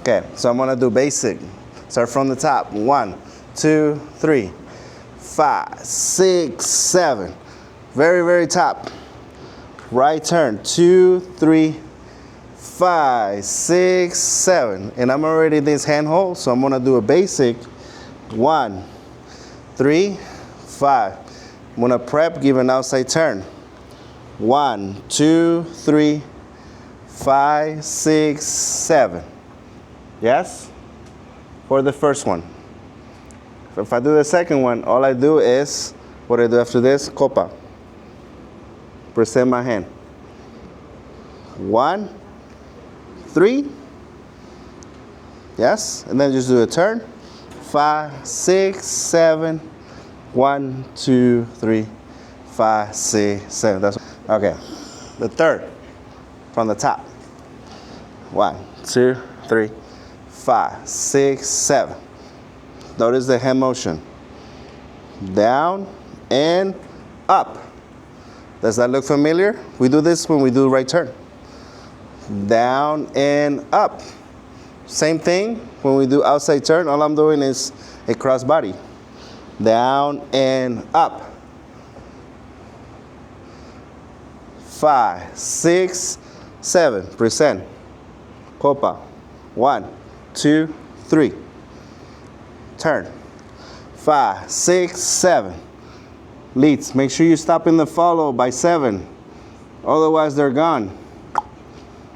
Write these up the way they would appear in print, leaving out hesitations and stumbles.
Okay, so I'm gonna do basic. Start from the top. 1, 2, 3, 5, 6, 7. Very, very top. Right turn. 2, 3, 5, 6, 7. And I'm already in this handhold, so I'm gonna do a basic. 1, 3, 5. I'm gonna prep, give an outside turn. 1, 2, 3, 5, 6, 7. Yes? For the first one. If I do the second one, all I do is, what I do after this, Copa. Present my hand. 1, 3. Yes? And then just do a turn. 5, 6, 7. 1, 2, 3, 5, 6, 7. That's okay. The third from the top. 1, 2, 3, 5, 6, 7. Notice the hand motion. Down and up. Does that look familiar? We do this when we do right turn. Down and up. Same thing when we do outside turn. All I'm doing is a cross body. Down and up. 5, 6, 7. Present. Copa. 1, 2, 3. Turn. 5, 6, 7. Leads. Make sure you stop in the follow by 7. Otherwise, they're gone.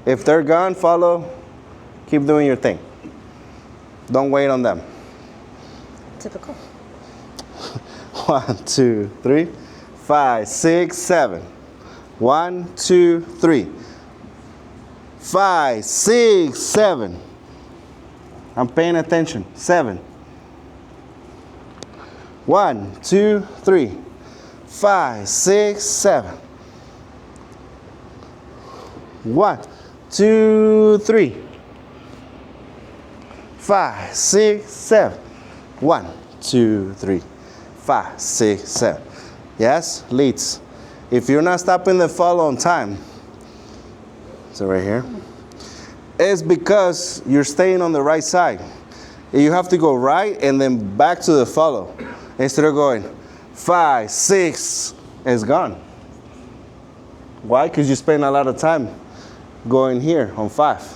If they're gone, follow. Keep doing your thing. Don't wait on them. Typical. 1, 2, 3, 5, 6, 7. 1, 2, 3. 5, 6, 7. I'm paying attention. 7. 1, 2, 3, 5, 6, 7. 1, 2, 3, 5, 6, 7. 1, 2, 3, 5, 6, 7. Yes, leads. If you're not stopping the follow on time, so right here, it's because you're staying on the right side. You have to go right and then back to the follow. Instead of going 5, 6, it's gone. Why? Because you spend a lot of time going here on 5.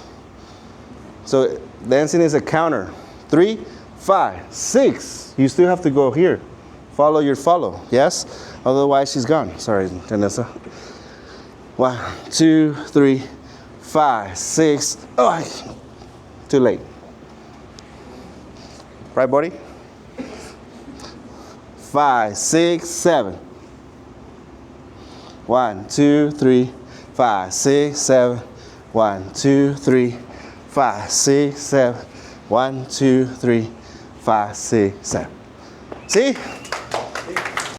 So dancing is a counter. 3, 5, 6. You still have to go here. Follow your follow. Yes? Otherwise, she's gone. Sorry, Janessa. 1, 2, 3, 5, 6. Oh, too late. Right, buddy? 5, 6, 7. 1, 2, 3, 5, 6, 7. 1, 2, 3, 5, 6, 7. 1, 2, 3, 5, 6, 7. See?